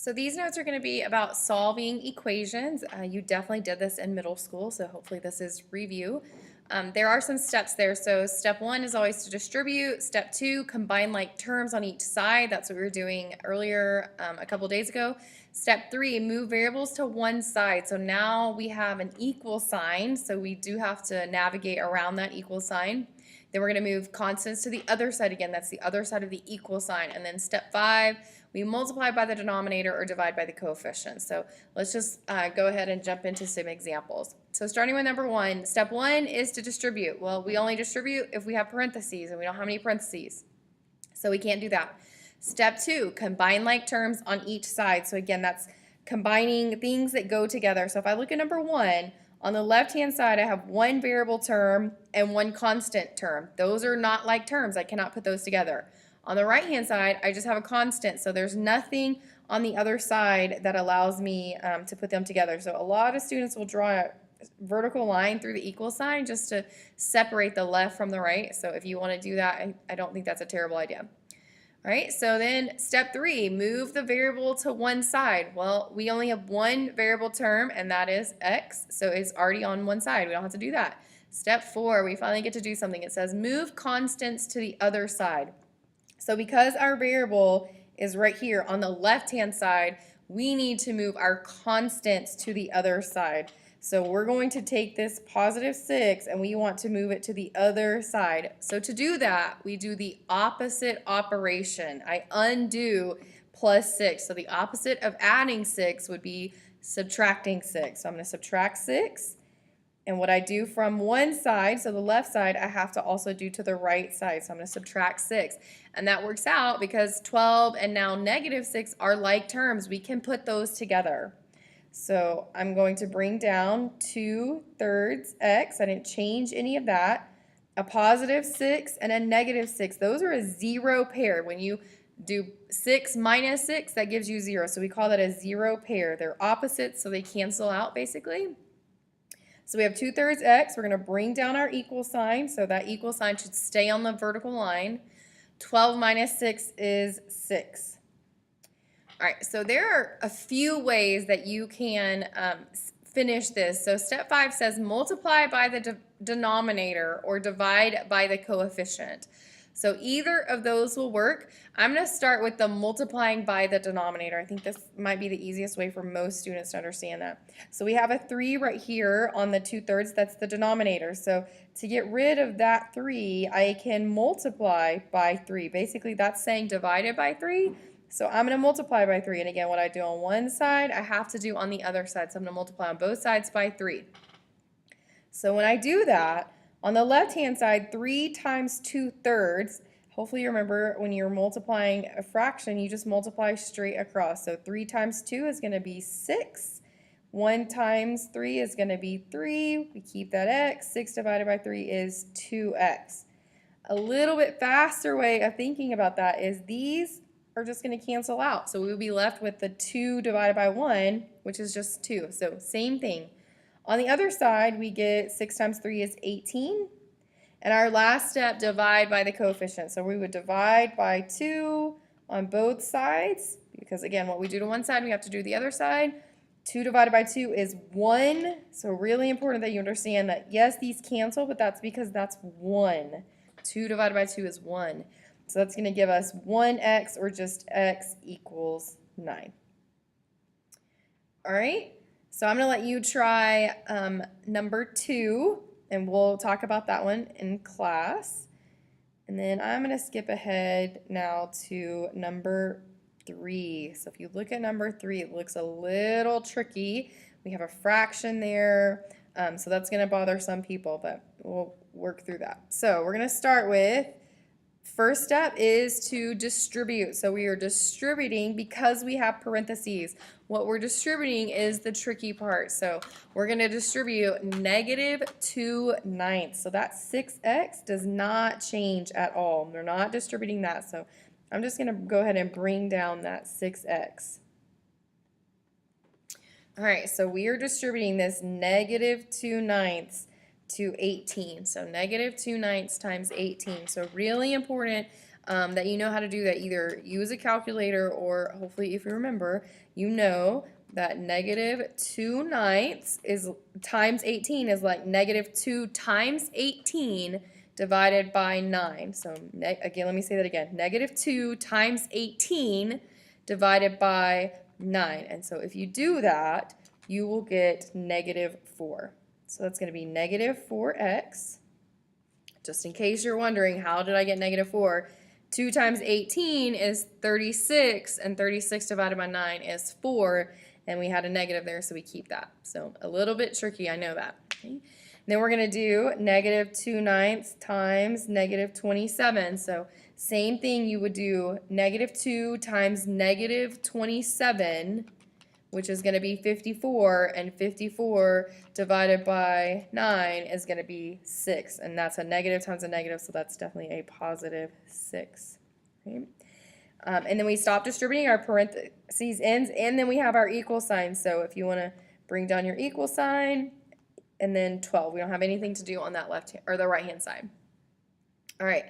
So these notes are going to be about solving equations. You definitely did this in middle school, so hopefully this is review. There are some steps there. So step one is always to distribute. Step two, combine like terms on each side. That's what we were doing earlier a couple days ago. Step three, move variables to one side. So now we have an equal sign, so we do have to navigate around that equal sign. Then we're going to move constants to the other side again. That's the other side of the equal sign. And then step five, we multiply by the denominator or divide by the coefficient. So let's just go ahead and jump into some examples. So starting with number one, step one is to distribute. Well, we only distribute if we have parentheses, and we don't have any parentheses. So we can't do that. Step two, combine like terms on each side. So again, that's combining things that go together. So if I look at number one, on the left-hand side, I have one variable term and one constant term. Those are not like terms. I cannot put those together. On the right-hand side, I just have a constant, so there's nothing on the other side that allows me to put them together. So a lot of students will draw a vertical line through the equal sign just to separate the left from the right. So if you want to do that, I don't think that's a terrible idea. All right, so then step three, move the variable to one side. Well, we only have one variable term, and that is x, so it's already on one side. We don't have to do that. Step four, we finally get to do something. It says move constants to the other side. So because our variable is right here on the left-hand side, we need to move our constants to the other side. So we're going to take this positive 6 and we want to move it to the other side. So to do that, we do the opposite operation. I undo plus 6. So the opposite of adding 6 would be subtracting 6. So I'm going to subtract 6. And what I do from one side, so the left side, I have to also do to the right side. So I'm going to subtract 6. And that works out because 12 and now negative 6 are like terms. We can put those together. So I'm going to bring down 2/3 x. I didn't change any of that. A positive 6 and a negative 6. Those are a zero pair. When you do 6 minus 6, that gives you 0. So we call that a zero pair. They're opposites, so they cancel out basically. So we have 2/3 x. We're going to bring down our equal sign. So that equal sign should stay on the vertical line. 12 minus 6 is 6. All right, so there are a few ways that you can finish this. So step 5 says multiply by the denominator or divide by the coefficient. So either of those will work. I'm going to start with the multiplying by the denominator. I think this might be the easiest way for most students to understand that. So we have a 3 right here on the 2/3. That's the denominator. So to get rid of that 3, I can multiply by 3. Basically, that's saying divided by 3. So I'm going to multiply by 3. And again, what I do on one side, I have to do on the other side. So I'm going to multiply on both sides by 3. So when I do that, on the left-hand side, 3 times 2/3, hopefully you remember when you're multiplying a fraction, you just multiply straight across. So 3 times 2 is going to be 6. 1 times 3 is going to be 3. We keep that x. 6 divided by 3 is 2x. A little bit faster way of thinking about that is these are just going to cancel out. So we will be left with the 2 divided by 1, which is just 2. So same thing. On the other side, we get 6 times 3 is 18. And our last step, divide by the coefficient. So we would divide by 2 on both sides, because again, what we do to one side, we have to do the other side. 2 divided by 2 is 1. So really important that you understand that, yes, these cancel, but that's because that's 1. 2 divided by 2 is 1. So that's going to give us 1x, or just x equals 9. All right, so I'm going to let you try number 2, and we'll talk about that one in class. And then I'm going to skip ahead now to number 3. So if you look at number 3, it looks a little tricky. We have a fraction there, so that's going to bother some people, but we'll work through that. So we're going to start with, first step is to distribute. So we are distributing because we have parentheses. What we're distributing is the tricky part. So we're going to distribute negative 2/9. So that 6x does not change at all. We're not distributing that. So I'm just going to go ahead and bring down that 6x. All right, so we are distributing this negative 2/9 to 18. So negative 2/9 times 18. So really important that you know how to do that. Either use a calculator or hopefully if you remember, you know that -2/9 is times 18 is like -2 times 18 divided by 9. So again, let me say that again. -2 times 18 divided by 9. And so if you do that, you will get -4. So that's going to be -4x. Just in case you're wondering, how did I get -4? 2 times 18 is 36, and 36 divided by 9 is 4, and we had a negative there, so we keep that. So a little bit tricky, I know that. Okay. Then we're going to do -2/9 times -27. So same thing, you would do -2 times -27, which is going to be 54, and 54 divided by 9 is going to be 6, and that's a negative times a negative, so that's definitely a +6. Okay. And then we stop distributing, our parentheses ends, and then we have our equal sign. So if you want to bring down your equal sign, and then 12. We don't have anything to do on that left or the right hand side. All right.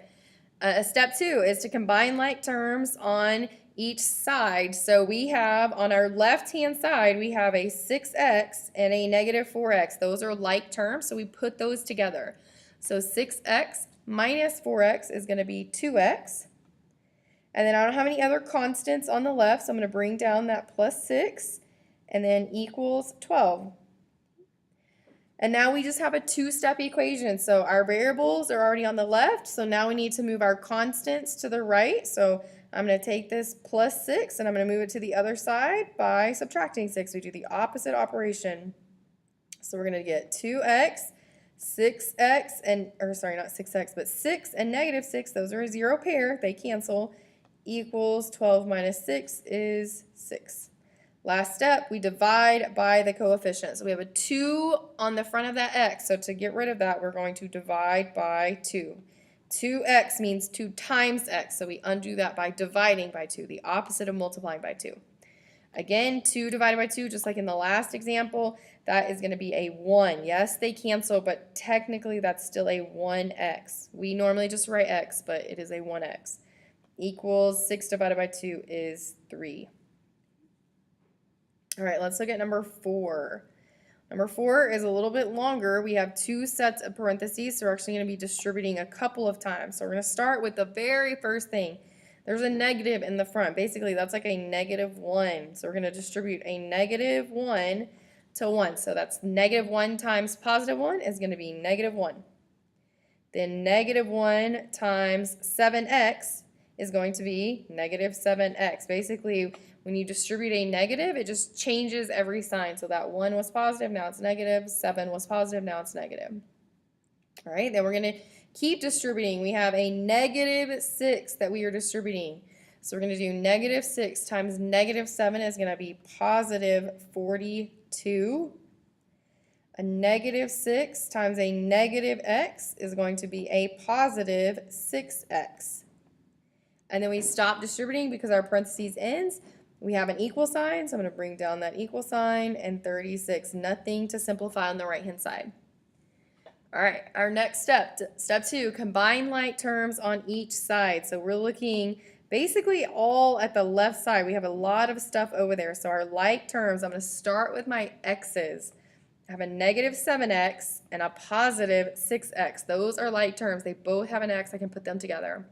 Step 2 is to combine like terms on each side. So we have on our left hand side, we have a 6x and a -4x. Those are like terms, so we put those together. So 6x minus 4x is going to be 2x. And then I don't have any other constants on the left, so I'm going to bring down that +6 and then equals 12. And now we just have a two-step equation. So our variables are already on the left, so now we need to move our constants to the right. So I'm going to take this +6 and I'm going to move it to the other side by subtracting 6. We do the opposite operation. So we're going to get 2x, 6x, and, or sorry, not 6x, but 6 and -6, those are a zero pair, they cancel, equals 12 minus 6 is 6. Last step, we divide by the coefficient. So we have a 2 on the front of that x. So to get rid of that, we're going to divide by 2. 2x means 2 times x. So we undo that by dividing by 2, the opposite of multiplying by 2. Again, 2 divided by 2, just like in the last example, that is going to be a 1. Yes, they cancel, but technically that's still a 1x. We normally just write x, but it is a 1x. Equals 6 divided by 2 is 3. All right, let's look at number 4. Number 4 is a little bit longer. We have 2 sets of parentheses, so we're actually going to be distributing a couple of times. So we're going to start with the very first thing. There's a negative in the front. Basically, that's like a -1. So we're going to distribute a -1 to 1. So that's -1 times +1 is going to be -1. Then -1 times 7x is going to be -7x. Basically, when you distribute a negative, it just changes every sign. So that 1 was positive, now it's negative. 7 was positive, now it's negative. All right, then we're going to keep distributing. We have a -6 that we are distributing. So we're going to do -6 times -7 is going to be +42. A -6 times a -x is going to be a +6x. And then we stop distributing because our parentheses ends. We have an equal sign, so I'm going to bring down that equal sign, and 36. Nothing to simplify on the right-hand side. All right, our next step, step 2, combine like terms on each side. So we're looking basically all at the left side. We have a lot of stuff over there. So our like terms, I'm going to start with my x's. I have a -7x and a +6x. Those are like terms. They both have an x. I can put them together.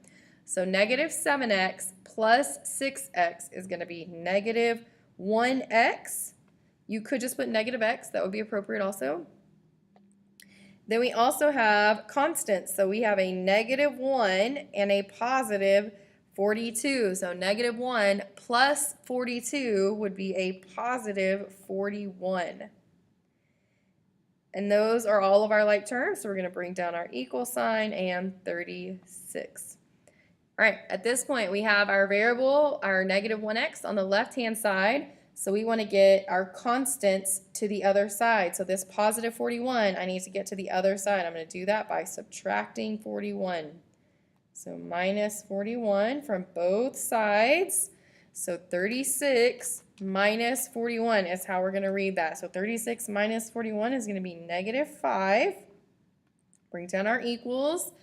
So -7x plus 6x is going to be -1x. You could just put -x. That would be appropriate also. Then we also have constants. So we have a -1 and a +42. So -1 plus 42 would be a +41. And those are all of our like terms. So we're going to bring down our equal sign and 36. All right, at this point we have our variable, our -1x on the left-hand side. So we want to get our constants to the other side. So this +41, I need to get to the other side. I'm going to do that by subtracting 41. So -41 from both sides. So 36 minus 41 is how we're going to read that. So 36 minus 41 is going to be -5. Bring down our equals.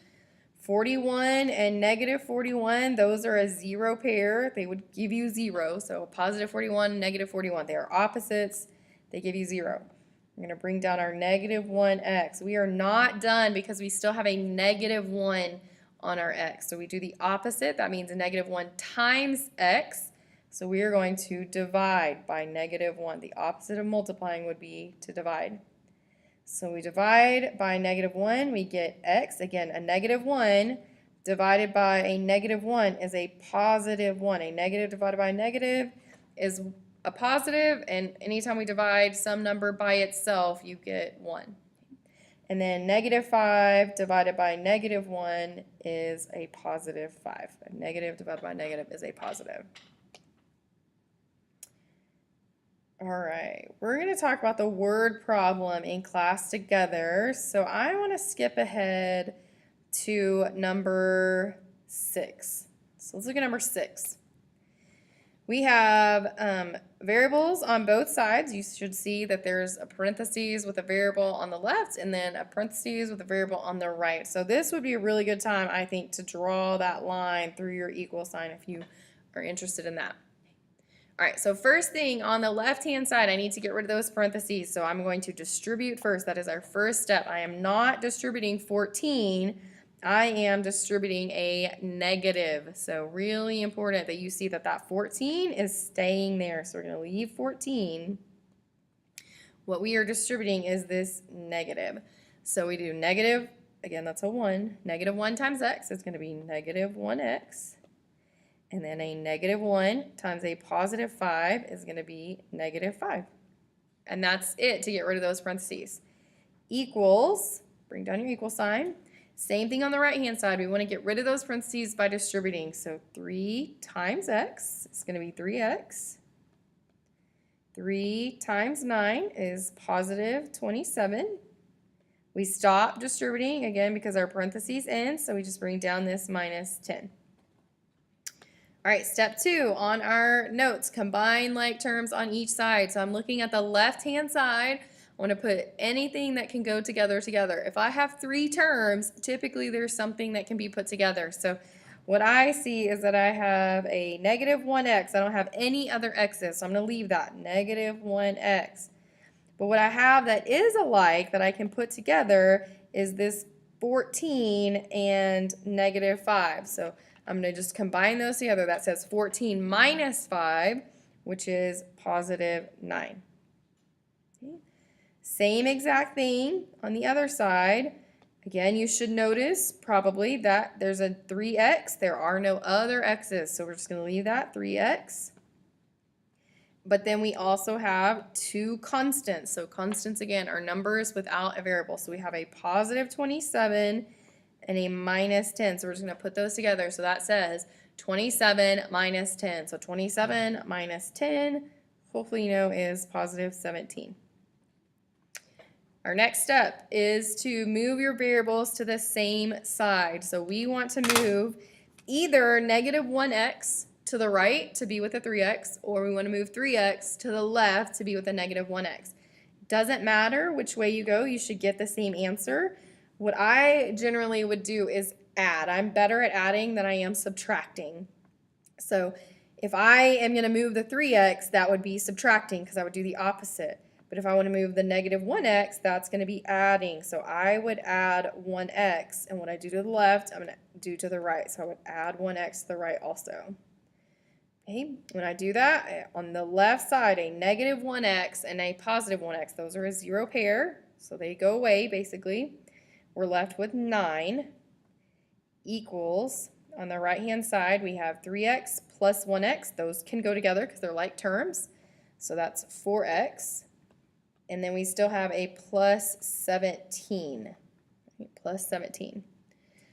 41 and negative 41, those are a zero pair. They would give you 0. So positive 41, negative 41. They are opposites. They give you 0. We're going to bring down our negative 1x. We are not done because we still have a negative 1 on our x. So we do the opposite. That means a negative 1 times x. So we are going to divide by negative 1. The opposite of multiplying would be to divide. So we divide by negative 1, we get x. Again, a negative 1 divided by a negative 1 is a positive 1. A negative divided by a negative is a positive, and anytime we divide some number by itself, you get 1. And then negative 5 divided by negative 1 is a positive 5. A negative divided by a negative is a positive. All right, we're going to talk about the word problem in class together. So I want to skip ahead to number 6. So let's look at number 6. We have variables on both sides. You should see that there's a parentheses with a variable on the left and then a parentheses with a variable on the right. So this would be a really good time, I think, to draw that line through your equal sign if you are interested in that. All right, so first thing on the left-hand side, I need to get rid of those parentheses. So I'm going to distribute first. That is our first step. I am not distributing 14. I am distributing a negative. So really important that you see that that 14 is staying there. So we're going to leave 14. What we are distributing is this negative. So we do negative, again, that's a 1. Negative 1 times x is going to be negative 1x. And then a negative 1 times a positive 5 is going to be negative 5. And that's it to get rid of those parentheses. Equals, bring down your equal sign. Same thing on the right-hand side. We want to get rid of those parentheses by distributing. So 3 times x is going to be 3x. 3 times 9 is positive 27. We stop distributing, again, because our parentheses end, so we just bring down this minus 10. All right, step 2 on our notes, combine like terms on each side. So I'm looking at the left-hand side. I want to put anything that can go together. If I have 3 terms, typically there's something that can be put together. So what I see is that I have a negative 1x. I don't have any other x's, so I'm going to leave that, negative 1x. But what I have that is alike that I can put together is this 14 and negative 5. So I'm going to just combine those together. That says 14 minus 5, which is positive 9. Okay. Same exact thing on the other side. Again, you should notice probably that there's a 3x. There are no other x's, so we're just going to leave that 3x. But then we also have 2 constants. So constants, again, are numbers without a variable. So we have a positive 27 and a minus 10. So we're just going to put those together. So that says 27 minus 10. So 27 minus 10, hopefully you know, is positive 17. Our next step is to move your variables to the same side. So we want to move either negative 1x to the right to be with a 3x, or we want to move 3x to the left to be with a negative 1x. Doesn't matter which way you go, you should get the same answer. What I generally would do is add. I'm better at adding than I am subtracting. So if I am going to move the 3x, that would be subtracting because I would do the opposite. But if I want to move the negative 1x, that's going to be adding. So I would add 1x, and what I do to the left, I'm going to do to the right. So I would add 1x to the right also. Okay, when I do that, on the left side, a negative 1x and a positive 1x, those are a 0 pair, so they go away basically. We're left with 9 equals, on the right-hand side, we have 3x plus 1x. Those can go together because they're like terms. So that's 4x. And then we still have a plus 17. Plus 17.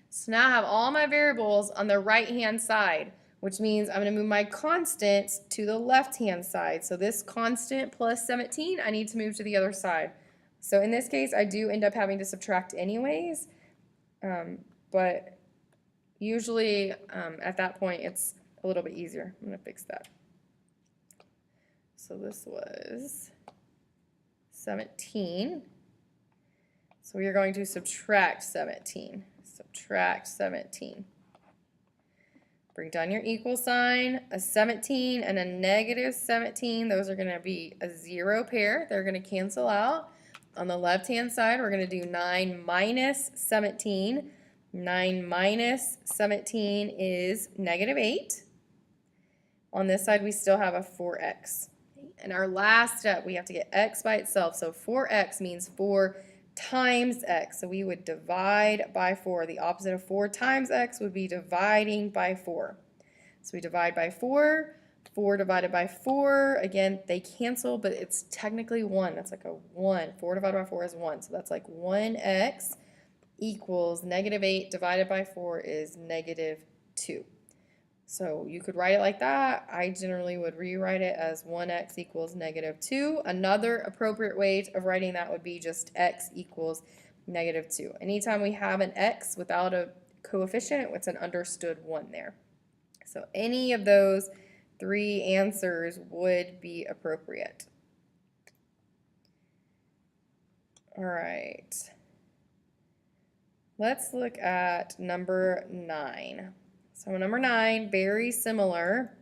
So now I have all my variables on the right-hand side, which means I'm going to move my constants to the left-hand side. So this constant plus 17, I need to move to the other side. So in this case, I do end up having to subtract anyways, but usually at that point, it's a little bit easier. I'm going to fix that. So this was 17. So we are going to subtract 17. subtract 17. Bring down your equal sign, a 17 and a negative 17. Those are going to be a 0 pair. They're going to cancel out. On the left-hand side, we're going to do 9 minus 17. 9 minus 17 is negative 8. On this side, we still have a 4x. And our last step, we have to get x by itself. So 4x means 4 times x. So we would divide by 4. The opposite of 4 times x would be dividing by 4. So we divide by 4. 4 divided by 4. Again, they cancel, but it's technically 1. That's like a 1. 4 divided by 4 is 1. So that's like 1x equals negative 8 divided by 4 is negative 2. So you could write it like that. I generally would rewrite it as 1x equals negative 2. Another appropriate way of writing that would be just x equals negative 2. Anytime we have an x without a coefficient, it's an understood 1 there. So any of those 3 answers would be appropriate. All right. Let's look at number 9. So number 9, very similar.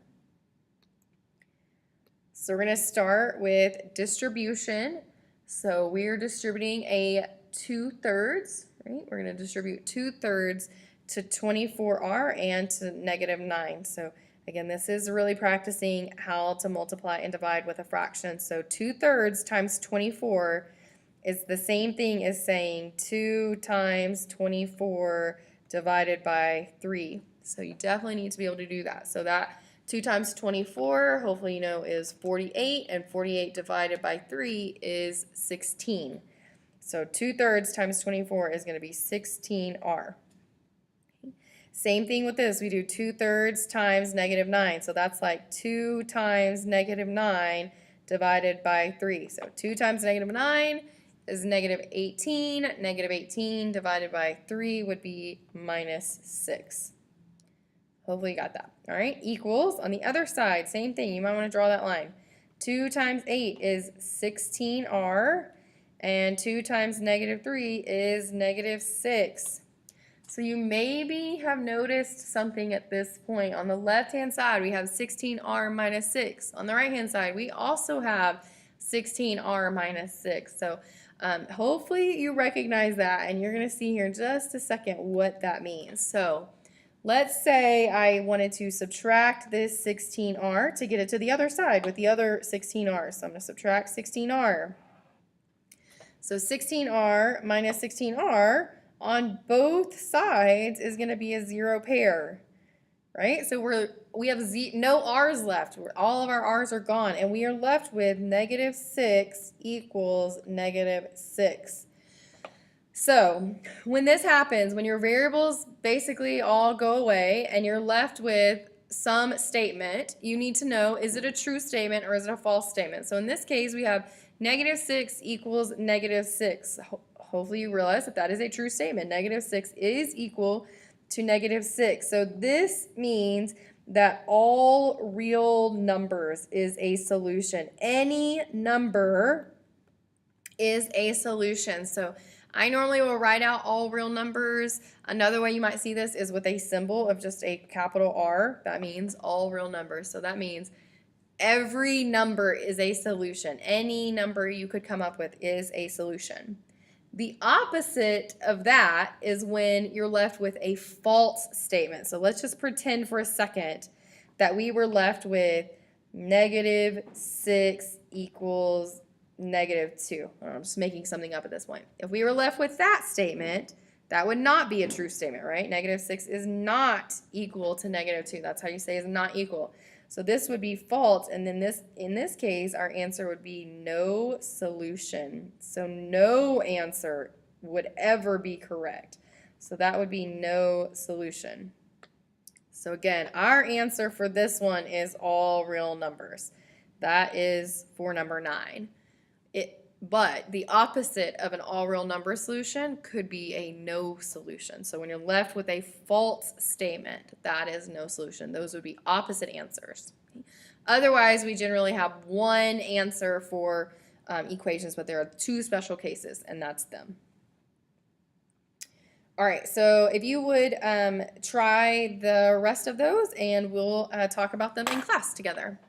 So we're going to start with distribution. So we're distributing a 2/3, right? We're going to distribute 2/3 to 24r and to negative 9. So again, this is really practicing how to multiply and divide with a fraction. So 2/3 times 24 is the same thing as saying 2 times 24 divided by 3. So you definitely need to be able to do that. So that 2 times 24, hopefully you know, is 48, and 48 divided by 3 is 16. So 2/3 times 24 is going to be 16r. Same thing with this. We do 2/3 times negative 9. So that's like 2 times negative 9 divided by 3. So 2 times negative 9 is negative 18. Negative 18 divided by 3 would be minus 6. Hopefully you got that. All right, equals. On the other side, same thing. You might want to draw that line. 2 times 8 is 16r, and 2 times negative 3 is negative 6. So you maybe have noticed something at this point. On the left-hand side, we have 16r minus 6. On the right-hand side, we also have 16r minus 6. So hopefully you recognize that, and you're going to see here in just a second what that means. So let's say I wanted to subtract this 16r to get it to the other side with the other 16r. So I'm going to subtract 16r. So 16r minus 16r on both sides is going to be a 0 pair, right? So we have no r's left. All of our r's are gone, and we are left with negative 6 equals negative 6. So when this happens, when your variables basically all go away and you're left with some statement, you need to know, is it a true statement or is it a false statement? So in this case, we have negative 6 equals negative 6. Hopefully you realize that that is a true statement. Negative 6 is equal to negative 6. So this means that all real numbers is a solution. Any number is a solution. So I normally will write out all real numbers. Another way you might see this is with a symbol of just a capital R. That means all real numbers. So that means every number is a solution. Any number you could come up with is a solution. The opposite of that is when you're left with a false statement. So let's just pretend for a second that we were left with negative 6 equals negative 2. I'm just making something up at this point. If we were left with that statement, that would not be a true statement, right? Negative 6 is not equal to negative 2. That's how you say is not equal. So this would be false, and then in this case, our answer would be no solution. So no answer would ever be correct. So that would be no solution. So again, our answer for this one is all real numbers. That is for number 9. But the opposite of an all real number solution could be a no solution. So when you're left with a false statement, that is no solution. Those would be opposite answers. Otherwise, we generally have one answer for equations, but there are 2 special cases, and that's them. All right, so if you would try the rest of those, and we'll talk about them in class together.